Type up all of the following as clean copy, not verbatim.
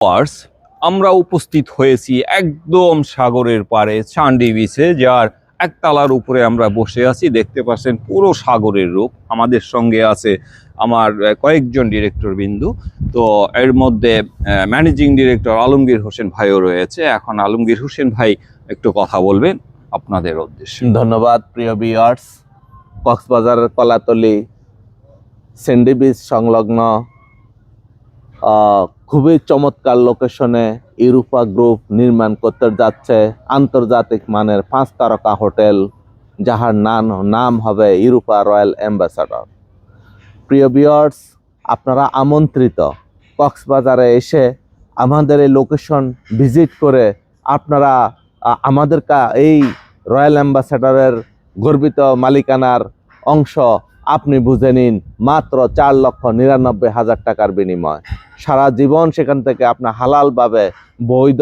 Purse আমরা উপস্থিত হয়েছি একদম সাগরের পাড়ে চান্ডি বিচে, যার একতলার উপরে আমরা বসে আছি। দেখতে পাচ্ছেন পুরো সাগরের রূপ। আমাদের সঙ্গে আছে আমার কয়েকজন ডিরেক্টর বিন্দু। তো এর মধ্যে ম্যানেজিং ডিরেক্টর আলমগীর হোসেন ভাইও রয়েছে। এখন আলমগীর হোসেন ভাই একটু কথা বলবেন আপনাদের উদ্দেশ্যে। ধন্যবাদ প্রিয় ভিউয়ার্স। কক্সবাজারের কলাতলি স্যান্ডি বিচ সংলগ্ন খুবই চমৎকার লোকেশনে ইউরোপা গ্রুপ নির্মাণ করতে যাচ্ছে আন্তর্জাতিক মানের 5 তারকা হোটেল, যাহার নাম হবে ইউরোপা রয়্যাল অ্যাম্বাসাডর। প্রিয় ভিউয়ার্স, আপনারা আমন্ত্রিত কক্সবাজারে এসে আমাদের এই লোকেশন ভিজিট করে আপনারা আমাদের এই রয়্যাল অ্যাম্বাসাডরের গর্বিত মালিকানার অংশ আপনি বুঝে নিন মাত্র 4,99,000 টাকার বিনিময়। সারা জীবন সেখান থেকে আপনার হালালভাবে বৈধ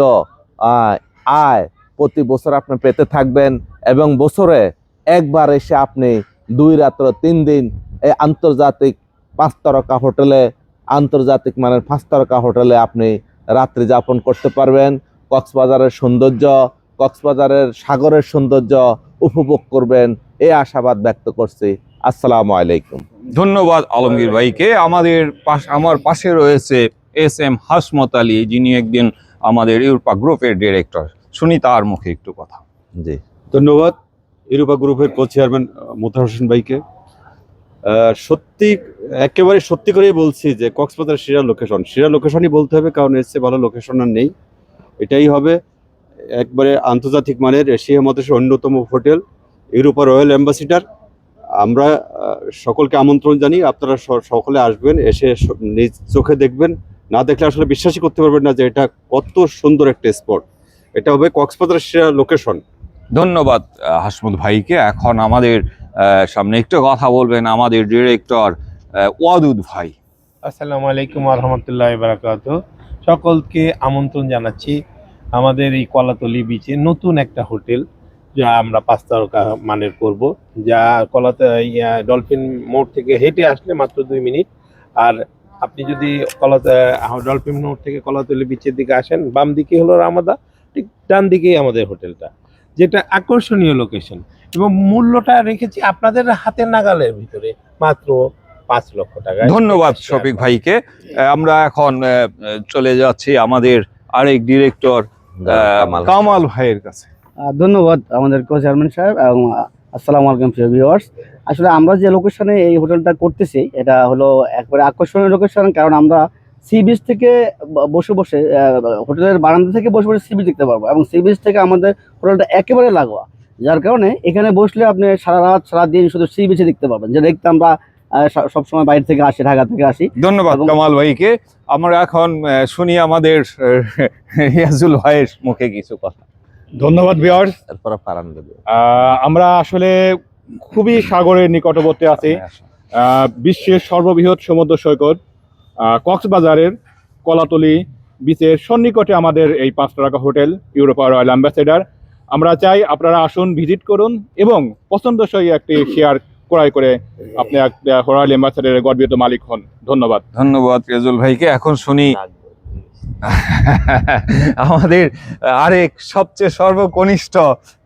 আয় প্রতি বছর আপনি পেতে থাকবেন এবং বছরে একবার এসে আপনি 2 রাত্র 3 দিন এই আন্তর্জাতিক 5 তারকা হোটেলে, আন্তর্জাতিক মানের 5 তারকা হোটেলে আপনি রাত্রি যাপন করতে পারবেন। কক্সবাজারের সৌন্দর্য, কক্সবাজারের সাগরের সৌন্দর্য উপভোগ করবেন, এই আশাবাদ ব্যক্ত করছি। আসসালামু আলাইকুম। ধন্যবাদ আলমগীর ভাইকে। আমার পাশে রয়েছে SM হাসমত আলী, যিনি একদিন আমাদের ইউরোপা গ্রুপের ডিরেক্টর। শুনি তার মুখে একটু কথা। জি, ধন্যবাদ ইউরোপা গ্রুপের কো চেয়ারম্যান মোতাহার হোসেন ভাইকে। একেবারে সত্যি করেই বলছি যে কক্সবাজার সেরা লোকেশনই বলতে হবে, কারণ এর চেয়ে ভালো লোকেশন আর নেই। এটাই হবে একবারে আন্তর্জাতিক মানের এশিয়া মহাদেশের অন্যতম হোটেল ইউরোপা রয়্যাল অ্যাম্বাসিডর। আমরা সকলকে আমন্ত্রণ জানি, আপনারা সকলে আসবেন, এসে নিজ চোখে দেখবেন। না দেখলে আসলে বিশ্বাসই করতে পারবেন না যে এটা কত সুন্দর একটা স্পট। এটা হবে কক্সবাজারের সেরা লোকেশন। ধন্যবাদ হাসমত ভাইকে। এখন আমাদের সামনে একটু কথা বলবেন আমাদের ডিরেক্টর ওয়াদুদ ভাই। আসসালামু আলাইকুম ওয়া রাহমাতুল্লাহি ওয়া বারাকাতুহু। সকলকে আমন্ত্রণ জানাচ্ছি আমাদের এই কলাতলি বিচে নতুন একটা হোটেল, যা আমরা 5 তারকা মানের করব, যা ডলফিন মোড় থেকে হেঁটে আসলে মাত্র 2 মিনিট। আর আপনি যদি ডলফিন মোড় থেকে কলাতলি বিচের দিকে আসেন, বাম দিকে হলো রামাদা, ঠিক ডান দিকেই আমাদের হোটেলটা, যেটা আকর্ষণীয় লোকেশন এবং মূল্যটা রেখেছি আপনাদের হাতের নাগালের ভিতরে, মাত্র 5 লক্ষ টাকা। ধন্যবাদ শফিক ভাইকে। আমরা এখন চলে যাচ্ছি আমাদের আরেক ডিরেক্টর কামাল ভাইয়ের কাছে। ধন্যবাদ আমাদের কো চেয়ারম্যান সাহেব এবং আসসালামু আলাইকুম প্রিয় ভিউয়ার্স। আসলে আমরা যে লোকেশনে এই হোটেলটা করতেছি, এটা হলো একবারে আকর্ষণীয় লোকেশন, কারণ আমরা সি বিচ থেকে বসে বসে হোটেলের বারান্দা থেকে বসে বসে সি বিচ দেখতে পারবো এবং সি বিচ থেকে আমাদের হোটেলটা একেবারে লাগোয়া, যার কারণে এখানে বসলে আপনি সারা রাত সারা দিন শুধু সি বিচে দেখতে পাবেন, যে দেখতে আমরা সবসময় বাইরে থেকে আসি, ঢাকা থেকে আসি। ধন্যবাদ কামাল ভাইকে। আমরা এখন শুনি আমাদের রিয়াজুল ভাইয়ের মুখে কিছু কথা। ধন্যবাদ ভিউয়ার্স। এরপর ফারান দেব। আমরা আসলে খুবই সাগরের নিকটবর্তী আছি। বিশ্বের সর্ববৃহৎ সমুদ্র সৈকত কক্সবাজারের কলাতলি বিচের সন্নিকটে আমাদের এই 5 তারকা হোটেল ইউরোপা রয়্যাল অ্যাম্বাসেডর। আমরা চাই আপনারা আসুন, ভিজিট করুন এবং পছন্দসই একটি শেয়ার ক্রয় করে আপনি রয়্যাল অ্যাম্বাসেডরের গর্বিত মালিক হন। ধন্যবাদ। ধন্যবাদ রিয়াজুল ভাইকে। এখন শুনি আমাদের আরেক সবচেয়ে সর্বকনিষ্ঠ,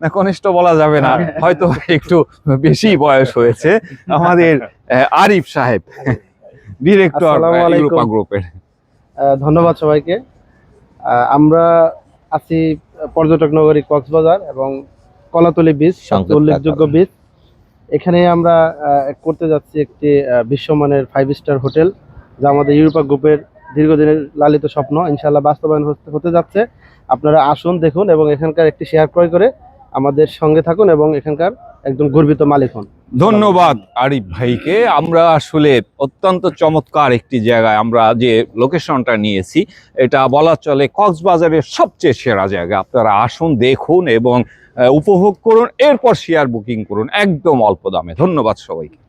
না কনিষ্ঠ বলা যাবে না, হয়তো একটু বেশি বয়স হয়েছে, আমাদের আরিফ সাহেব, ডিরেক্টর ইউরোপা গ্রুপের। ধন্যবাদ সবাইকে। আমরা আছি পর্যটক নগরী কক্সবাজার এবং কলাতলি বিচ, সবচেয়ে উল্লেখযোগ্য বিচ। এখানে আমরা করতে যাচ্ছি একটি বিশ্বমানের 5 স্টার হোটেল, যা আমাদের ইউরোপা গ্রুপের দীর্ঘদিনের লালিত স্বপ্ন ইনশাআল্লাহ বাস্তবায়ন হতে যাচ্ছে। আপনারা আসুন, দেখুন এবং এখানকার একটি শেয়ার ক্রয় করে আমাদের সঙ্গে থাকুন এবং এখানকার একদম গর্বিত মালিক হন। ধন্যবাদ আরিফ ভাইকে। আমরা আসলে অত্যন্ত চমৎকার একটি জায়গায় আমরা যে লোকেশনটা নিয়েছি, এটা বলা চলে কক্সবাজারের সবচেয়ে সেরা জায়গা। আপনারা আসুন, দেখুন এবং উপভোগ করুন, এরপর শেয়ার বুকিং করুন একদম অল্প দামে। ধন্যবাদ সবাইকে।